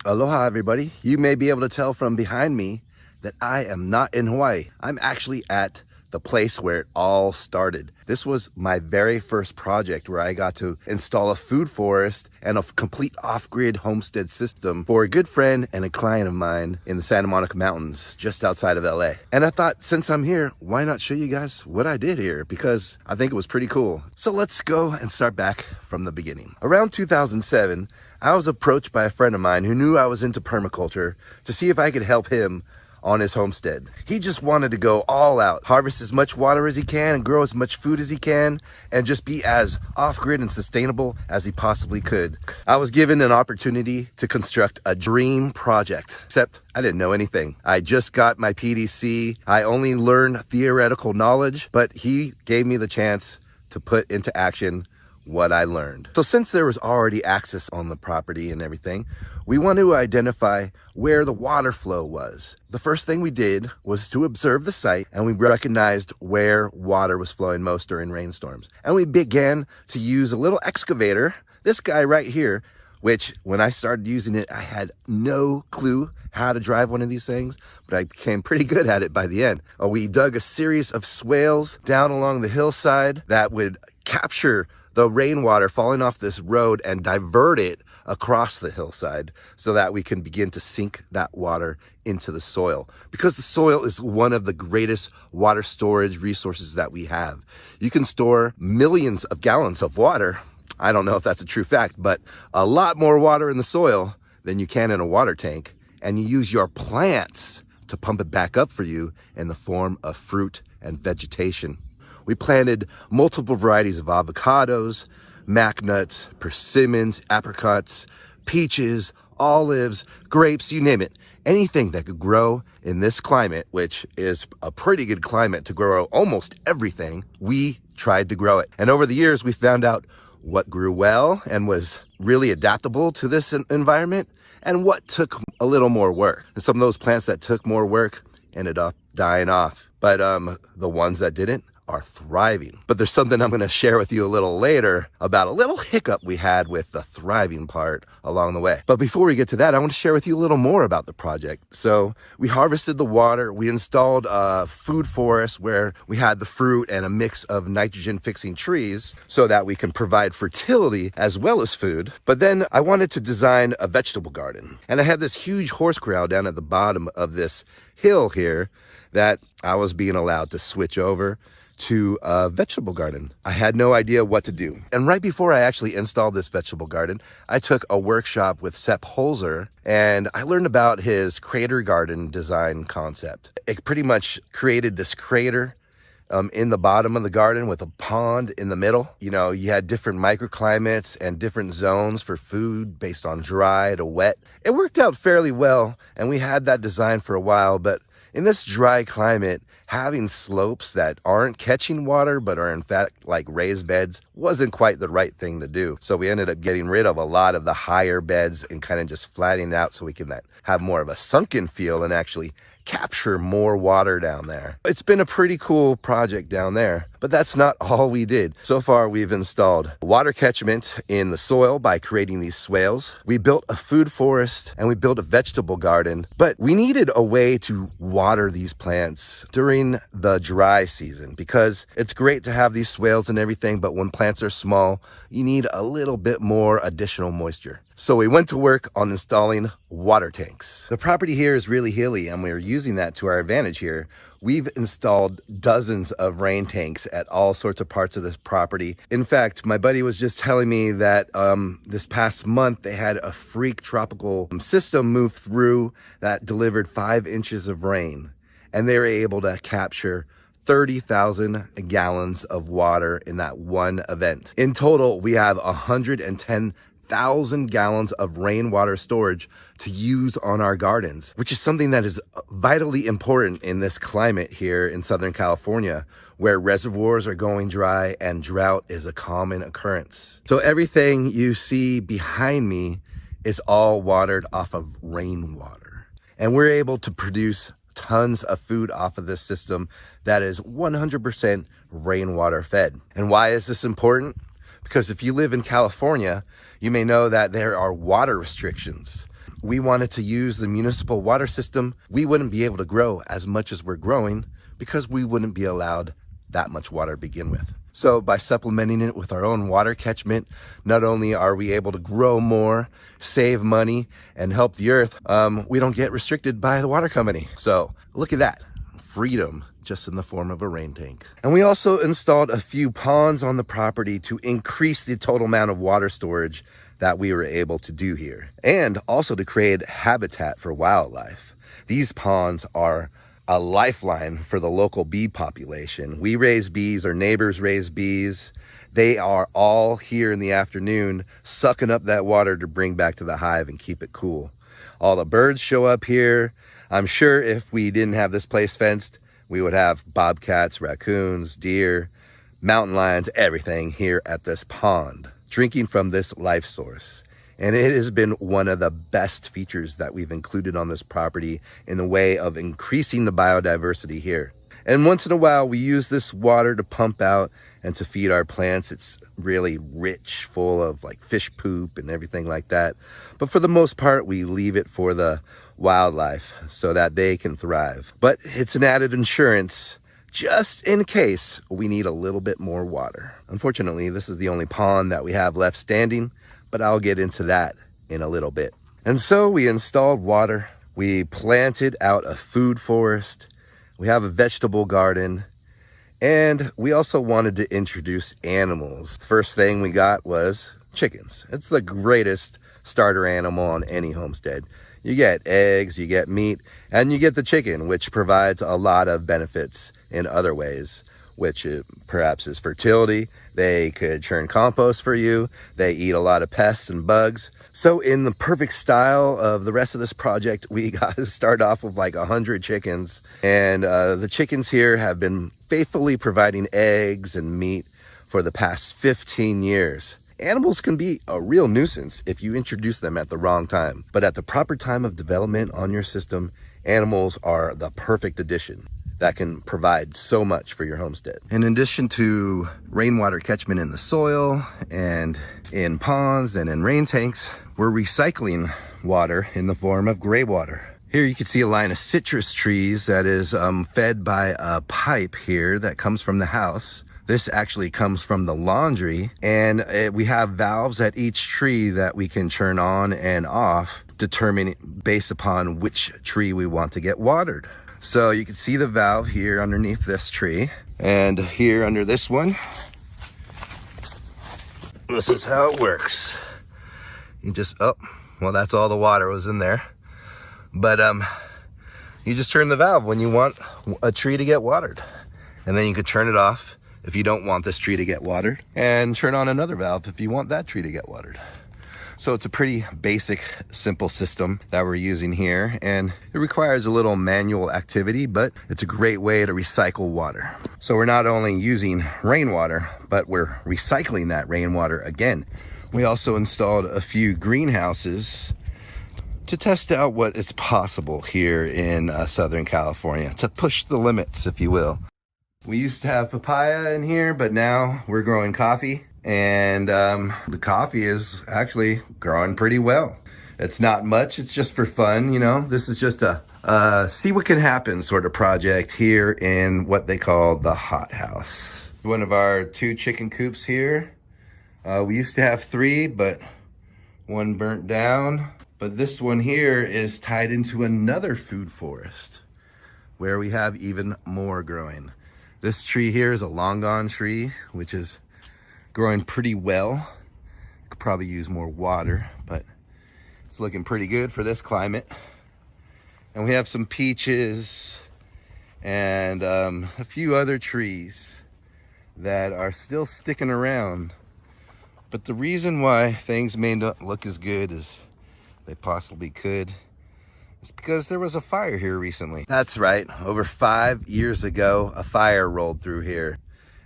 Aloha everybody. You may be able to tell from behind me that I am not in Hawaii. I'm actually at the place where it all started. This was my very first project where I got to install a food forest and a complete off-grid homestead system for a good friend and a client of mine in the Santa Monica Mountains just outside of LA. And I thought, since I'm here, why not show you guys what I did here, because I think it was pretty cool. So let's go and start back from the beginning. Around 2007, I was approached by a friend of mine who knew I was into permaculture to see if I could help him on his homestead. He just wanted to go all out, harvest as much water as he can and grow as much food as he can, and just be as off-grid and sustainable as he possibly could. I was given an opportunity to construct a dream project, except I didn't know anything. I just got my PDC. I only learned theoretical knowledge, but he gave me the chance to put into action what I learned. So since there was already access on the property and everything, we wanted to identify where the water flow was. The first thing we did was to observe the site, and we recognized where water was flowing most during rainstorms. And we began to use a little excavator, this guy right here, which when I started using it, I had no clue how to drive one of these things, but I became pretty good at it by the end. We dug a series of swales down along the hillside that would capture the rainwater falling off this road and divert it across the hillside so that we can begin to sink that water into the soil. Because the soil is one of the greatest water storage resources that we have. You can store millions of gallons of water. I don't know if that's a true fact, but a lot more water in the soil than you can in a water tank. And you use your plants to pump it back up for you in the form of fruit and vegetation. We planted multiple varieties of avocados, mac nuts, persimmons, apricots, peaches, olives, grapes, you name it. Anything that could grow in this climate, which is a pretty good climate to grow almost everything, we tried to grow it. And over the years, we found out what grew well and was really adaptable to this environment and what took a little more work. And some of those plants that took more work ended up dying off. But the ones that didn't are thriving. But there's something I'm going to share with you a little later about a little hiccup we had with the thriving part along the way. But before we get to that, I want to share with you a little more about the project. So we harvested the water, we installed a food forest where we had the fruit and a mix of nitrogen fixing trees so that we can provide fertility as well as food. But then I wanted to design a vegetable garden. And I had this huge horse corral down at the bottom of this hill here that I was being allowed to switch over to a vegetable garden. I had no idea what to do. And right before I actually installed this vegetable garden, I took a workshop with Sepp Holzer, and I learned about his crater garden design concept. It pretty much created this crater in the bottom of the garden with a pond in the middle. You know, you had different microclimates and different zones for food based on dry to wet. It worked out fairly well, and we had that design for a while, but in this dry climate, having slopes that aren't catching water but are in fact like raised beds wasn't quite the right thing to do. So we ended up getting rid of a lot of the higher beds and kind of just flattening out so we can have more of a sunken feel and actually capture more water down there. It's been a pretty cool project down there, but that's not all we did. So far, we've installed water catchment in the soil by creating these swales. We built a food forest and we built a vegetable garden, but we needed a way to water these plants during the dry season because it's great to have these swales and everything, but when plants are small, you need a little bit more additional moisture. So we went to work on installing water tanks. The property here is really hilly and we're using that to our advantage here. We've installed dozens of rain tanks at all sorts of parts of this property. In fact, my buddy was just telling me that this past month they had a freak tropical system move through that delivered 5 inches of rain, and they were able to capture 30,000 gallons of water in that one event. In total, we have 110,000 gallons of rainwater storage to use on our gardens, which is something that is vitally important in this climate here in Southern California, where reservoirs are going dry and drought is a common occurrence. So everything you see behind me is all watered off of rainwater. And we're able to produce tons of food off of this system that is 100% rainwater fed. And why is this important? Because if you live in California, you may know that there are water restrictions. we wanted to use the municipal water system, we wouldn't be able to grow as much as we're growing because we wouldn't be allowed that much water to begin with. So by supplementing it with our own water catchment, not only are we able to grow more, save money, and help the earth, we don't get restricted by the water company. So look at that, freedom just in the form of a rain tank. And we also installed a few ponds on the property to increase the total amount of water storage that we were able to do here, and also to create habitat for wildlife. These ponds are a lifeline for the local bee population. We raise bees, our neighbors raise bees. They are all here in the afternoon sucking up that water to bring back to the hive and keep it cool. All the birds show up here. I'm sure if we didn't have this place fenced, we would have bobcats, raccoons, deer, mountain lions, everything here at this pond, drinking from this life source. And it has been one of the best features that we've included on this property in the way of increasing the biodiversity here. And once in a while, we use this water to pump out and to feed our plants. It's really rich, full of like fish poop and everything like that. But for the most part, we leave it for the wildlife so that they can thrive. But it's an added insurance just in case we need a little bit more water. Unfortunately, this is the only pond that we have left standing, but I'll get into that in a little bit. And so we installed water, we planted out a food forest, we have a vegetable garden, and we also wanted to introduce animals. The first thing we got was chickens. It's the greatest starter animal on any homestead. You get eggs, you get meat, and you get the chicken, which provides a lot of benefits in other ways, which perhaps is fertility. They could churn compost for you. They eat a lot of pests and bugs. So in the perfect style of the rest of this project, we got to start off with like 100 chickens. And the chickens here have been faithfully providing eggs and meat for the past 15 years. Animals can be a real nuisance if you introduce them at the wrong time. But at the proper time of development on your system, animals are the perfect addition that can provide so much for your homestead. In addition to rainwater catchment in the soil and in ponds and in rain tanks, we're recycling water in the form of gray water. Here you can see a line of citrus trees that is fed by a pipe here that comes from the house. This actually comes from the laundry, and we have valves at each tree that we can turn on and off, determining based upon which tree we want to get watered. So you can see the valve here underneath this tree, and here under this one, this is how it works. You just, oh, well, that's all the water was in there. But you just turn the valve when you want a tree to get watered, and then you could turn it off if you don't want this tree to get watered, and turn on another valve if you want that tree to get watered. So it's a pretty basic, simple system that we're using here, and it requires a little manual activity, but it's a great way to recycle water. So we're not only using rainwater, but we're recycling that rainwater again. We also installed a few greenhouses to test out what is possible here in Southern California, to push the limits, if you will. We used to have papaya in here, but now we're growing coffee. And the coffee is actually growing pretty well. It's not much, it's just for fun, you know. This is just a see what can happen sort of project here in what they call the hothouse. One of our 2 chicken coops here. We used to have 3, but one burnt down. But this one here is tied into another food forest where we have even more growing. This tree here is a long gone tree, which is growing pretty well. Could probably use more water, but it's looking pretty good for this climate. And we have some peaches and a few other trees that are still sticking around. But the reason why things may not look as good as they possibly could is because there was a fire here recently. That's right, over 5 years ago, a fire rolled through here,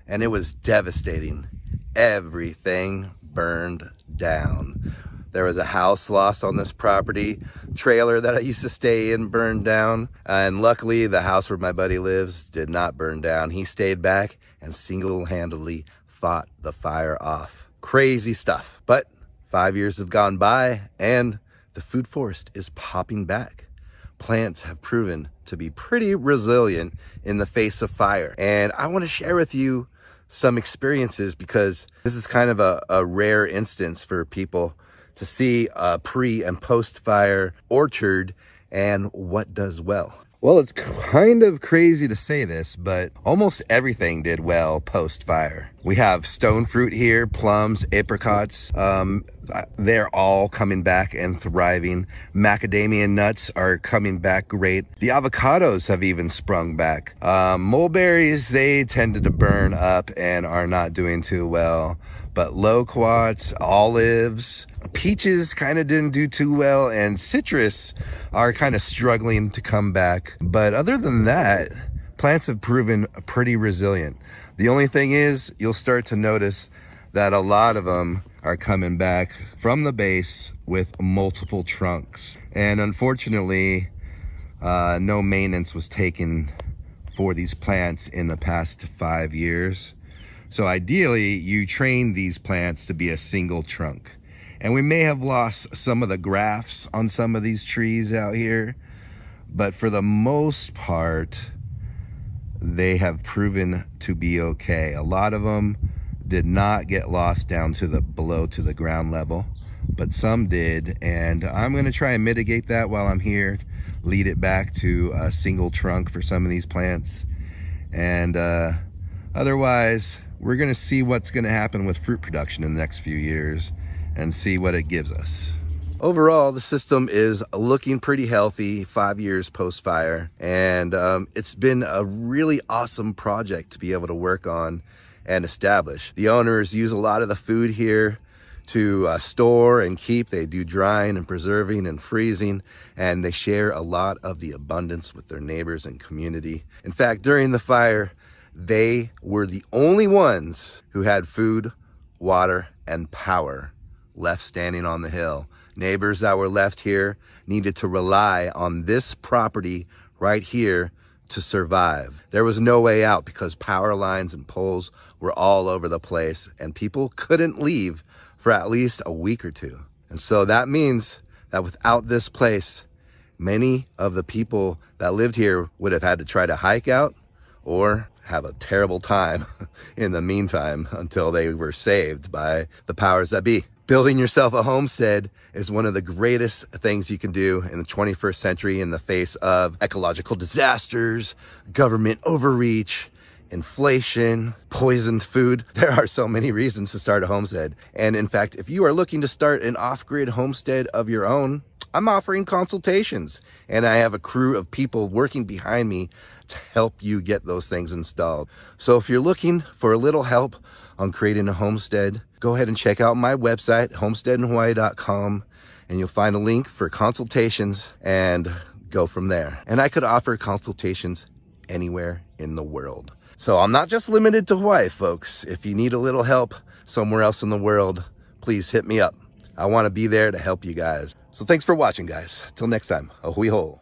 and it was devastating. Everything burned down. There was a house lost on this property, trailer that I used to stay in burned down, and luckily the house where my buddy lives did not burn down. He stayed back and single-handedly fought the fire off. Crazy stuff, but 5 years have gone by and the food forest is popping back. Plants have proven to be pretty resilient in the face of fire. And I want to share with you some experiences because this is kind of a rare instance for people to see a pre and post fire orchard and what does well. Well, it's kind of crazy to say this, but almost everything did well post-fire. We have stone fruit here, plums, apricots. They're all coming back and thriving. Macadamia nuts are coming back great. The avocados have even sprung back. Mulberries, they tended to burn up and are not doing too well. But loquats, olives, peaches kind of didn't do too well, and citrus are kind of struggling to come back. But other than that, plants have proven pretty resilient. The only thing is, you'll start to notice that a lot of them are coming back from the base with multiple trunks. And unfortunately, no maintenance was taken for these plants in the past 5 years. So ideally, you train these plants to be a single trunk. And we may have lost some of the grafts on some of these trees out here, but for the most part, they have proven to be okay. A lot of them did not get lost down to the below to the ground level, but some did. And I'm gonna try and mitigate that while I'm here, lead it back to a single trunk for some of these plants. And otherwise, we're gonna see what's gonna happen with fruit production in the next few years and see what it gives us. Overall, the system is looking pretty healthy 5 years post-fire, and it's been a really awesome project to be able to work on and establish. The owners use a lot of the food here to store and keep. They do drying and preserving and freezing, and they share a lot of the abundance with their neighbors and community. In fact, during the fire, they were the only ones who had food, water, and power left standing on the hill. Neighbors that were left here needed to rely on this property right here to survive. There was no way out because power lines and poles were all over the place and people couldn't leave for at least a week or two. And so that means that without this place, many of the people that lived here would have had to try to hike out or have a terrible time in the meantime until they were saved by the powers that be. Building yourself a homestead is one of the greatest things you can do in the 21st century in the face of ecological disasters, government overreach, inflation, poisoned food. There are so many reasons to start a homestead. And in fact, if you are looking to start an off-grid homestead of your own, I'm offering consultations, and I have a crew of people working behind me to help you get those things installed. So if you're looking for a little help on creating a homestead, go ahead and check out my website, homesteadinhawaii.com, and you'll find a link for consultations and go from there. And I could offer consultations anywhere in the world. So I'm not just limited to Hawaii, folks. If you need a little help somewhere else in the world, please hit me up. I want to be there to help you guys. So thanks for watching, guys. Till next time, a hui hou.